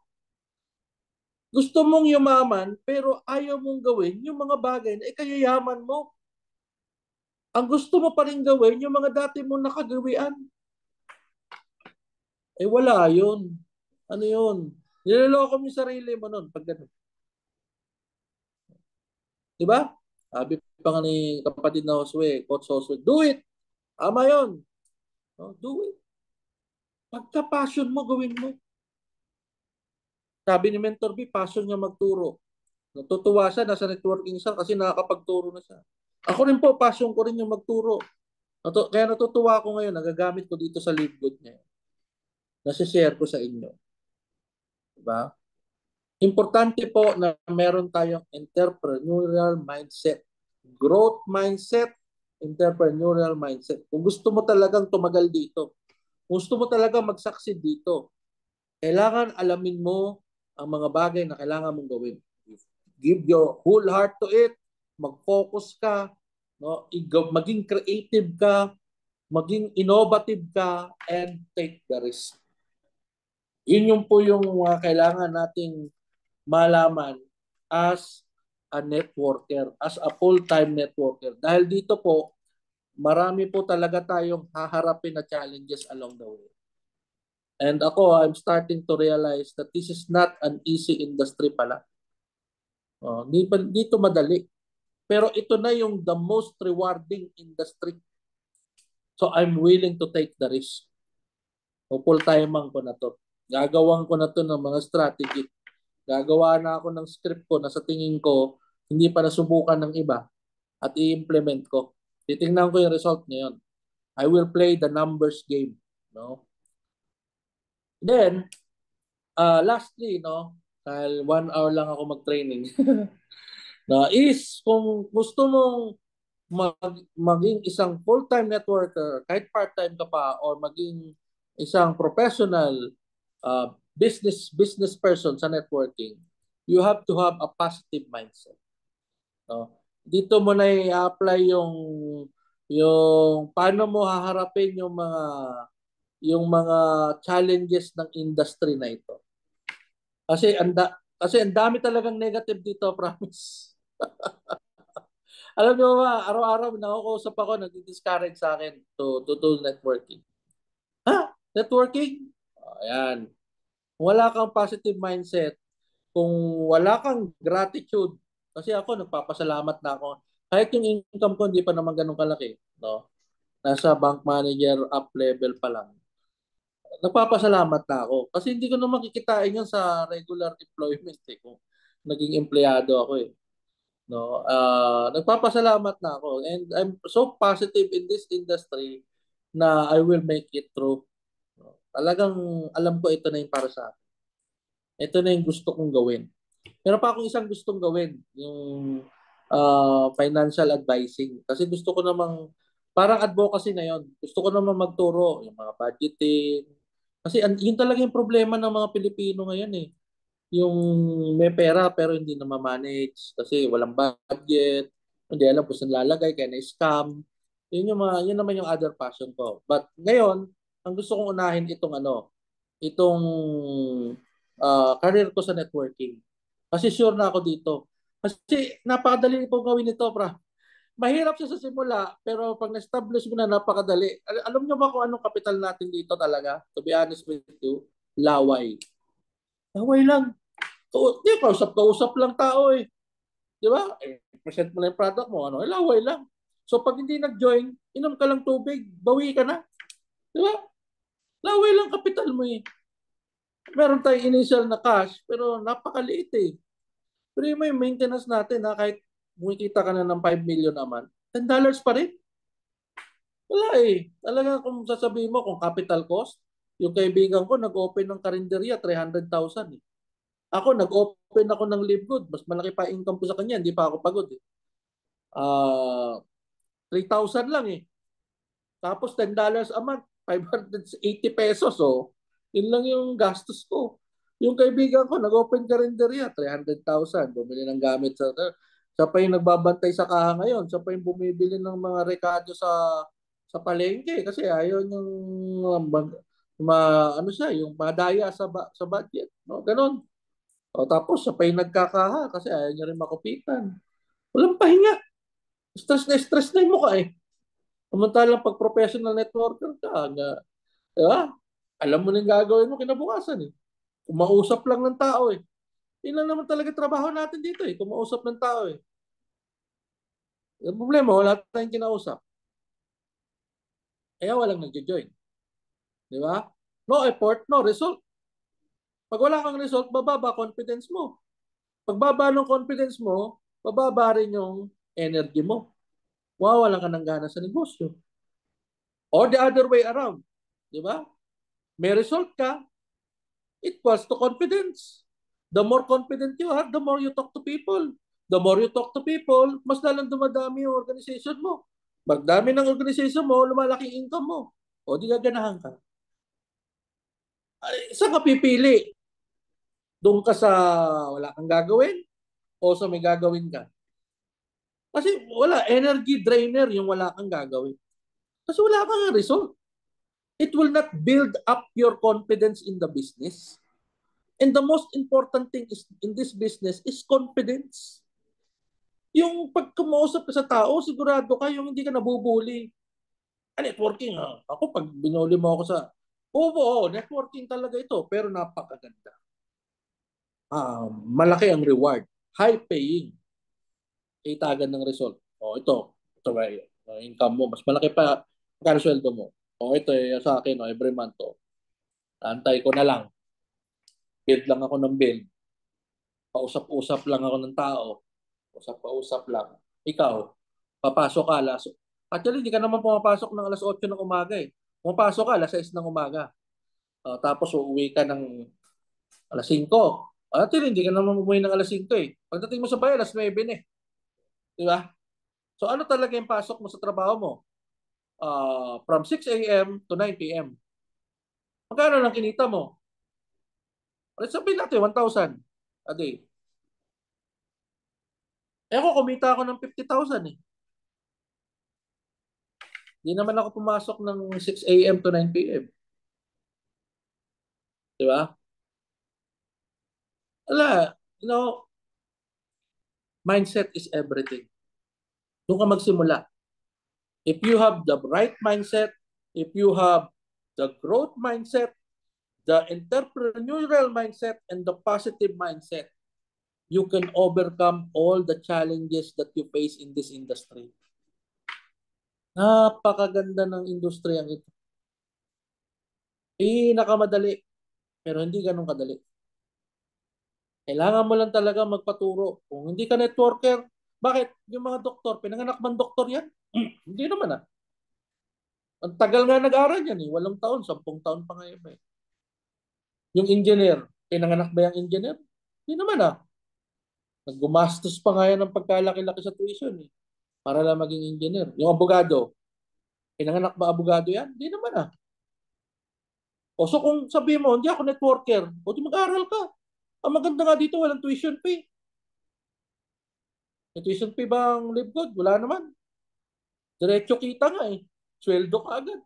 Gusto mong yumaman, pero ayaw mong gawin yung mga bagay na ikayayaman mo. Ang gusto mo pa rin gawin, yung mga dati mong nakagawian. Wala yun. Ano yun? Niloloko mo yung sarili mo nun pag ganun. Di ba? Sabi pa nga ni kapatid na Josue, Coach Josue, do it! Ama yun. No, do it. Pagka-passion mo, gawin mo. Sabi ni Mentor B, passion niya magturo. Natutuwa siya, nasa networking siya kasi nakakapagturo na siya. Ako rin po, passion ko rin yung magturo. Kaya natutuwa ako ngayon, nagagamit ko dito sa Live Good niya. Nasi-share ko sa inyo. Diba? Importante po na meron tayong entrepreneurial mindset. Growth mindset, entrepreneurial mindset. Kung gusto mo talagang tumagal dito, gusto mo talagang mag-succeed dito, kailangan alamin mo ang mga bagay na kailangan mong gawin. Give your whole heart to it, mag-focus ka, no? Maging creative ka, maging innovative ka, and take the risk. Yun yung po yung kailangan nating malaman as a networker, as a full-time networker. Dahil dito po, marami po talaga tayong haharapin na challenges along the way. And ako, I'm starting to realize that this is not an easy industry pala. Dito madali. Pero ito na yung the most rewarding industry. So I'm willing to take the risk. O full-time ko na to. Gagawan ko na to ng mga strategy. Gagawa na ako ng script ko na sa tingin ko hindi pa nasubukan ng iba at i-implement ko. Titingnan ko yung result ngayon. I will play the numbers game. No? Then, lastly, no, dahil 1 hour lang ako mag-training, no, is kung gusto mong maging isang full-time networker, kahit part-time ka pa, or maging isang professional business person sa networking, you have to have a positive mindset. No? Dito mo na i-apply yung paano mo haharapin yung mga challenges ng industry na ito. Kasi ang dami talagang negative dito, promise. Alam niyo ba, araw-araw nakakausap ako, nag-discourage sa akin to do networking. Ha? Networking? Ayan. Kung wala kang positive mindset, kung wala kang gratitude, kasi ako nagpapasalamat na ako. Kahit yung income ko hindi pa naman ganun kalaki, no? Nasa bank manager up level pa lang. Nagpapasalamat na ako. Kasi hindi ko naman kikitain yun sa regular employment kung naging empleyado ako eh. No, nagpapasalamat na ako and I'm so positive in this industry na I will make it through. No, talagang alam ko ito na yung para sa akin. Ito na yung gusto kong gawin. Meron pa akong isang gustong gawin, yung financial advising. Kasi gusto ko namang, parang advocacy na yon. Gusto ko namang magturo, yung mga budgeting. Kasi yun talaga yung problema ng mga Pilipino ngayon eh. Yung may pera pero hindi na ma-manage kasi walang budget, hindi alam kung saan lalagay, kaya na-scam. Yun naman yung other passion ko. But ngayon, ang gusto kong unahin itong career ko sa networking. Kasi sure na ako dito. Kasi napakadali po gawin ito, pra. Mahirap siya sa simula, pero pag na-establish mo na, napakadali. Alam niyo ba kung anong kapital natin dito talaga? To be honest with you, laway. Laway lang. Di, kausap-kausap lang tao eh. Di ba? Present mo lang yung product mo, laway lang. So pag hindi nag-join, inom ka lang tubig, bawi ka na. Di ba? Laway lang kapital mo eh. Meron tayong initial na cash, pero napakaliit eh. Pero yung may maintenance natin, kahit kumikita ka na ng 5 million naman, $10 pa rin. Wala eh. Talaga kung sasabihin mo kung capital cost, yung kaibigan ko nag-open ng karinderya, 300,000 eh. Ako, nag-open ako ng Live Good. Mas malaki pa income ko sa kanya. Hindi pa ako pagod eh. 3,000 lang eh. Tapos $10 a month, 580 pesos. Oh. Yun lang yung gastos ko. Yung kaibigan ko, nag-open karinderya, 300,000. Bumili ng gamit sa pa yung nagbabantay sa kaha ngayon. Sa pa yung bumibili ng mga rekado sa palengke kasi ayaw yung ano siya, yung madaya sa budget. No? Ganon. O tapos siya pa yung nagkakaha kasi ayaw niya rin makupitan. Walang pahinga. Stress na yung mukha eh. Samantalang pag professional networker ka, diba? Alam mo na yung gagawin mo kinabukasan eh. Kumausap lang ng tao eh. Yun lang naman talaga trabaho natin dito eh. Kumausap ng tao eh. Yung problema, wala tayong kinausap. Kaya walang nag-join. Di ba? No effort, no result. Pag wala kang result, bababa confidence mo. Pag baba ng confidence mo, bababa rin yung energy mo. Wawalan ka ng gana sa negosyo. Or the other way around. Di ba? May result ka, equals to confidence. The more confident you are, the more you talk to people. The more you talk to people, mas lalang dumadami yung organization mo. Magdami ng organization mo, lumalaki income mo. O di gaganahan ka. Ay, saan ka pipili? Doon ka sa wala kang gagawin o sa may gagawin ka? Kasi wala, energy drainer yung wala kang gagawin. Kasi wala kang result. It will not build up your confidence in the business. And the most important thing is in this business is confidence. Yung pag kumausap ka sa tao, sigurado ka yung hindi ka nabubuli. Networking ha. Ako pag binuli mo ako sa, oo, networking talaga ito, pero napakaganda. Malaki ang reward. High paying. Itagan ng result. Ito ba, income mo. Mas malaki pa magkano sweldo mo. Ito sa akin, every month. Antay ko na lang. Build lang ako ng build. Pausap-usap lang ako ng tao. Usap-usap lang. Ikaw, papasok ka alas. Actually, hindi ka naman pumapasok ng alas 8 ng umaga eh. Pumapasok ka alas 6 ng umaga. Tapos uuwi ka ng alas 5. Actually, hindi ka naman umuwi ng alas 5 eh. Pagdating mo sa bahay, alas 9 na eh. Di ba? So ano talaga yung pasok mo sa trabaho mo? From 6 a.m. to 9 p.m. Magkano lang kinita mo? Let's sabihin natin, 1,000 a day. Ako, kumita ako ng 50,000 eh. Hindi naman ako pumasok ng 6 a.m. to 9 p.m. Di ba? Wala. Mindset is everything. Doon ka magsimula. If you have the right mindset, if you have the growth mindset, the entrepreneurial mindset, and the positive mindset, you can overcome all the challenges that you face in this industry. Napakaganda ng industriyang ito. Pinakamadali, pero hindi ganun kadali. Kailangan mo lang talaga magpaturo. Kung hindi ka networker, bakit? Yung mga doktor, pinanganak man doktor yan? Hindi naman ah. Ang tagal nga nag-aral yan eh. 8 taon, 10 taon pa nga yun eh. Yung engineer, pinanganak ba yung engineer? Hindi naman ah. Naggumastos pa nga yan ng pagkalaki-laki sa tuition eh. Para lang maging engineer. Yung abogado, pinanganak ba abogado yan? Hindi naman ah. So kung sabihin mo, hindi ako networker, di mag-aral ka. Ang maganda nga dito, walang tuition fee. May tuition fee ba ang live good? Wala naman. Diretso kita nga eh. Sweldo ka agad.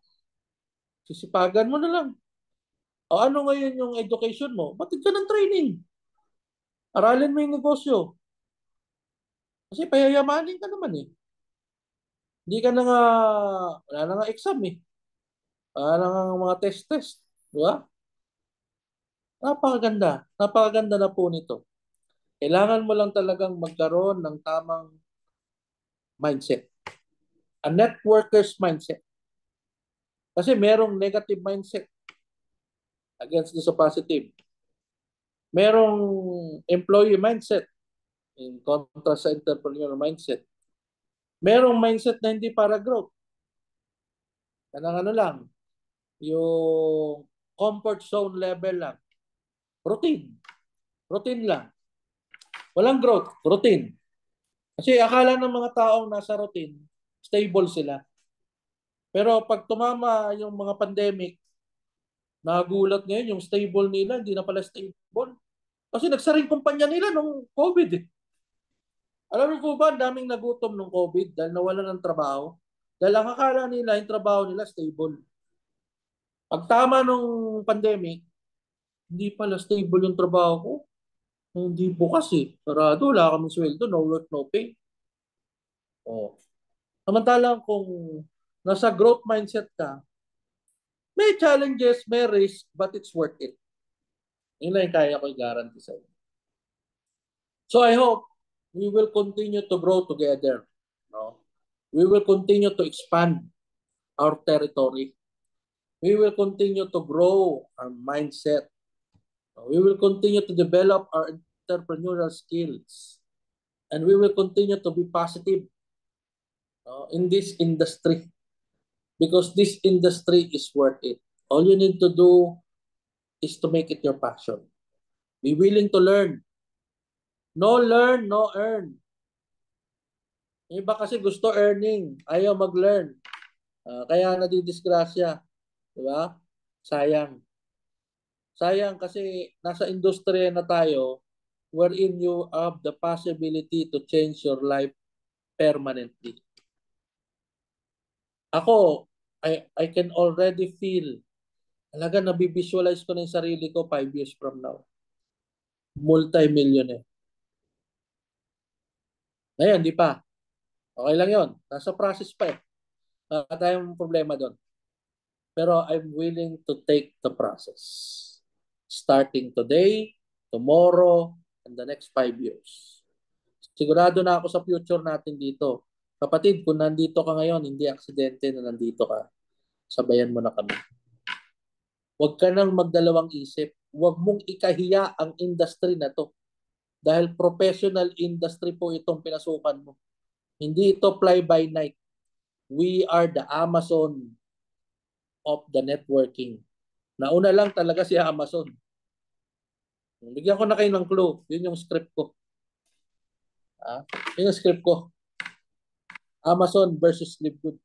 Sisipagan mo na lang. Ano ngayon yung education mo? Batid ka ng training. Aralin mo yung negosyo. Kasi payayamanin ka naman eh. Hindi ka na nga, wala na nga exam eh. Wala na nga mga test-test. Di ba? Napakaganda. Napakaganda na po nito. Kailangan mo lang talagang magkaroon ng tamang mindset. A networker's mindset. Kasi merong negative mindset against the positive. Merong employee mindset in contra sa entrepreneurial mindset. Merong mindset na hindi para growth. Kanang ano lang, yung comfort zone level lang. Routine. Routine lang. Walang growth. Routine. Kasi akala ng mga taong nasa routine, stable sila. Pero pag tumama yung mga pandemic, nagulat ngayon yung stable nila, hindi na pala stable. Kasi nagsaring kumpanya nila nung COVID eh. Alam mo po ba, daming nagutom nung COVID dahil nawalan ng trabaho? Dahil ang akala nila, yung trabaho nila stable. Pag tama nung pandemic, hindi pala stable yung trabaho ko. Hindi bukas eh. Sarado, wala kaming sweldo, no work, no pay. Oh. Samantalang kung nasa growth mindset ka, may challenges, may risk, but it's worth it. Yun lang yung kaya ko i-guarantee sa'yo. So I hope we will continue to grow together. No? We will continue to expand our territory. We will continue to grow our mindset. We will continue to develop our entrepreneurial skills. And we will continue to be positive in this industry because this industry is worth it. All you need to do is to make it your passion. Be willing to learn. No learn, no earn. Yung iba kasi gusto earning, ayaw mag-learn. Kaya nadidisgrasya. Di ba? Sayang. Sayang kasi nasa industriya na tayo wherein you have the possibility to change your life permanently. Ako, I can already feel, talaga nabivisualize ko na yung sarili ko 5 years from now. Multi-millionaire. Ngayon, di pa. Okay lang yon. Nasa process pa eh. Wala tayong problema doon. Pero I'm willing to take the process. Starting today, tomorrow, and the next 5 years. Sigurado na ako sa future natin dito. Kapatid, kung nandito ka ngayon, hindi aksidente na nandito ka. Sabayan mo na kami. Huwag ka nang magdalawang isip. Huwag mong ikahiya ang industry na to. Dahil professional industry po itong pinasukan mo. Hindi ito fly by night. We are the Amazon of the networking. Nauna lang talaga si Amazon. Bigyan ko na kayo ng clue. Yun yung script ko. Yun yung script ko. Amazon versus Livegood.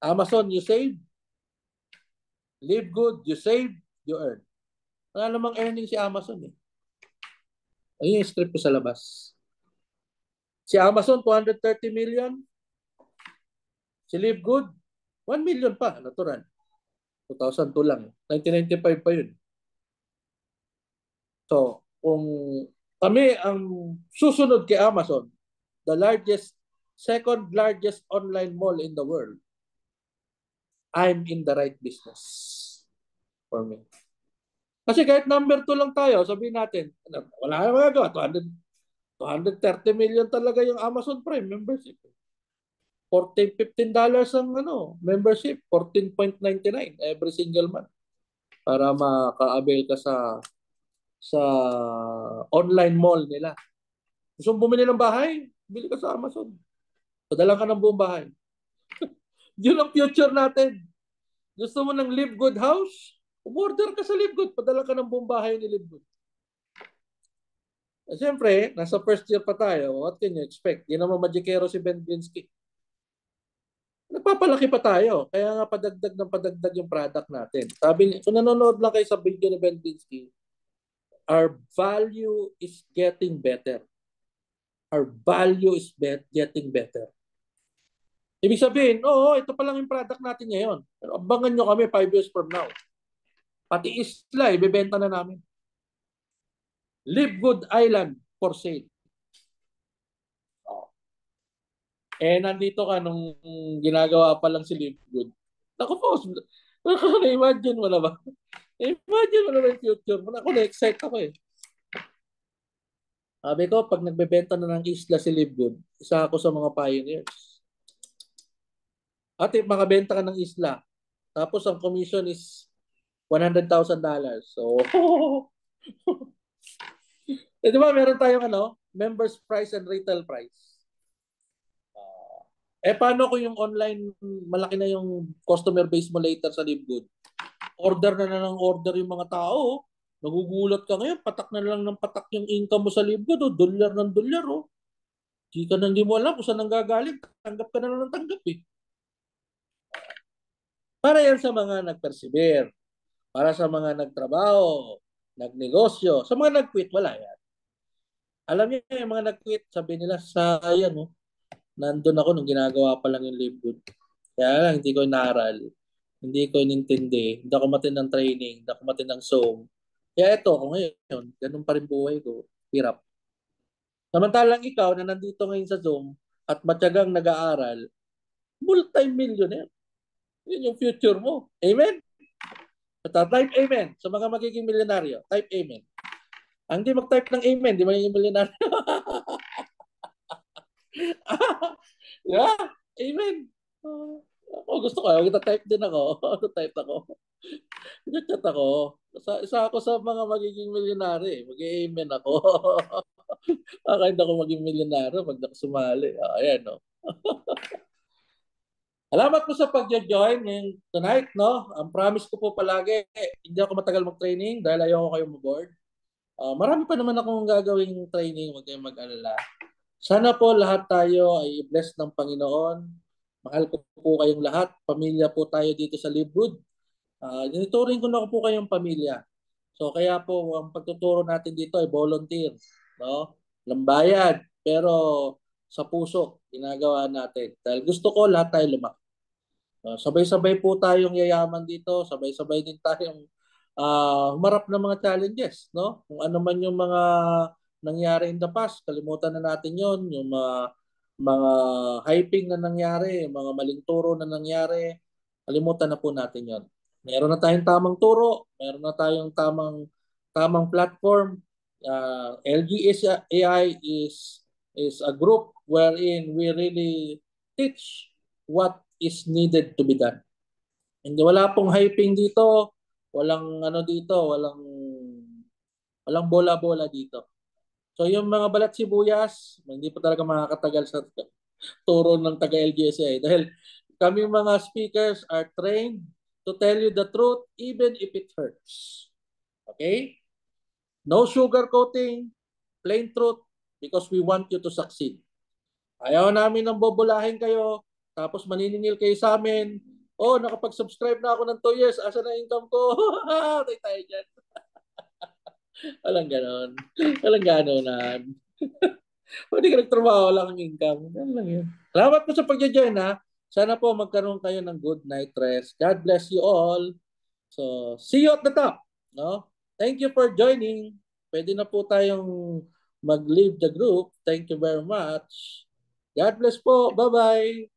Amazon, you save. Livegood, you save, you earn. Wala namang earning si Amazon eh. Ayun yung script ko sa labas. Si Amazon, 230 million. Si Livegood, 1 million pa, natural. 2002 lang. 1995 pa yun. So, kung kami ang susunod kay Amazon, the second largest online mall in the world, I'm in the right business for me. Kasi kahit number 2 lang tayo, sabihin natin, wala na magagawa, 230 million talaga yung Amazon Prime membership. $14, $15 ang membership, 14.99 every single month para maka-avail ka sa online mall nila. Gusto mong bumili ng bahay? Bili ka sa Amazon. Padala ka ng buong bahay. Yun ang future natin. Gusto mo ng Livegood house? Umorder ka sa Livegood. Padala ka ng buong bahay ni Livegood. Siyempre, nasa first year pa tayo. What can you expect? Di naman magikero si Ben Glinsky. Nagpapalaki pa tayo. Kaya nga padagdag yung product natin. Sabi niya, kung nanonood lang kayo sa video ni Ben Glinsky, our value is getting better. Our value is getting better. Ibig sabihin, oo, ito pa lang yung product natin ngayon. Pero abangan nyo kami 5 years from now. Pati isla, ibebenta na namin. Livegood Island for sale. Nandito ka nung ginagawa pa lang si Livegood. Naku po, na-imagine mo na ba? Imagine mo na ba yung future mo? Ako na-excite ako eh. Sabi ko, pag nagbebenta na ng isla si Livegood, isa ako sa mga pioneers. At makabenta ka ng isla, tapos ang commission is $100,000. So, di ba meron tayong members price and retail price. Paano kung yung online, malaki na yung customer base mo later sa Livegood? Order na ng order yung mga tao. Nagugulat ka ngayon, patak na lang ng patak yung income mo sa Livegood. Dolyar ng dolyar. Di ka nang di mo alam kung saan nanggagaling. Tanggap ka na lang ng tanggap eh. Para yan sa mga nag-persevere. Para sa mga nagtrabaho, nagnegosyo. Sa mga nag-quit, wala yan. Alam niyo yung mga nag-quit, sabi nila, sayang nandun ako nung ginagawa pa lang yung Livegood. Kaya lang, hindi ko inaral. Hindi ko inintindi. Hindi ako matin ng training. Hindi ako matin ng Zoom. Kaya ito, kung ngayon, ganun pa rin buhay ko. Hirap. Samantalang ikaw na nandito ngayon sa Zoom at matyagang nag-aaral, multi-millionaire. Yun yung future mo. Amen? Type amen sa mga magiging milyonaryo. Type amen. Ang di mag-type ng amen, di magiging milyonaryo. Yeah, amen. Gusto ko. Kita-type din ako. Type ako. Nag-chat ako. Isa ako sa mga magiging milyonaryo. Mag-amen ako. Kahit ako maging milyonaryo pag sumali. Ayan, no? Salamat po sa pag-join tonight, no? Ang promise ko po palagi, hindi ako matagal mag-training dahil ayoko kayong mag-board. Marami pa naman akong gagawing training, huwag kayong mag-alala. Sana po lahat tayo ay blessed ng Panginoon. Mahal ko po kayong lahat. Pamilya po tayo dito sa Livegood. Tinuturing ko na po kayong pamilya. So kaya po ang pagtuturo natin dito ay volunteer, no? Lambayad. Pero sa puso, ginagawa natin. Dahil gusto ko lahat tayo lumaki. Sabay-sabay po tayong yayaman dito, sabay-sabay din tayong humarap ng mga challenges, no? Kung ano man yung mga nangyari in the past, kalimutan na natin yon, yung mga hyping na nangyari, yung mga maling turo na nangyari, kalimutan na po natin yon. Meron na tayong tamang turo, meron na tayong tamang platform. LGS AI is a group wherein we really teach what is needed to be done. Hindi, wala pong hyping dito, walang ano dito, walang bola-bola dito. So yung mga balat sibuyas, hindi pa talaga makakatagal sa turo ng taga-LGSA dahil kami mga speakers are trained to tell you the truth even if it hurts. Okay? No sugarcoating, plain truth because we want you to succeed. Ayaw namin nang bobolahin kayo, tapos maniningil kayo sa amin. Oh, nakapag-subscribe na ako ng 2 years. Asa na income ko? Tay tayo dyan. Walang ganon. Walang ganonan. Pwede ka nagtrabaho, wala kang income. Ganun lang yun. Salamat po sa pag-join ha. Sana po magkaroon kayo ng good night rest. God bless you all. So, see you at the top. No? Thank you for joining. Pwede na po tayong mag-leave the group. Thank you very much. God bless po. Bye-bye.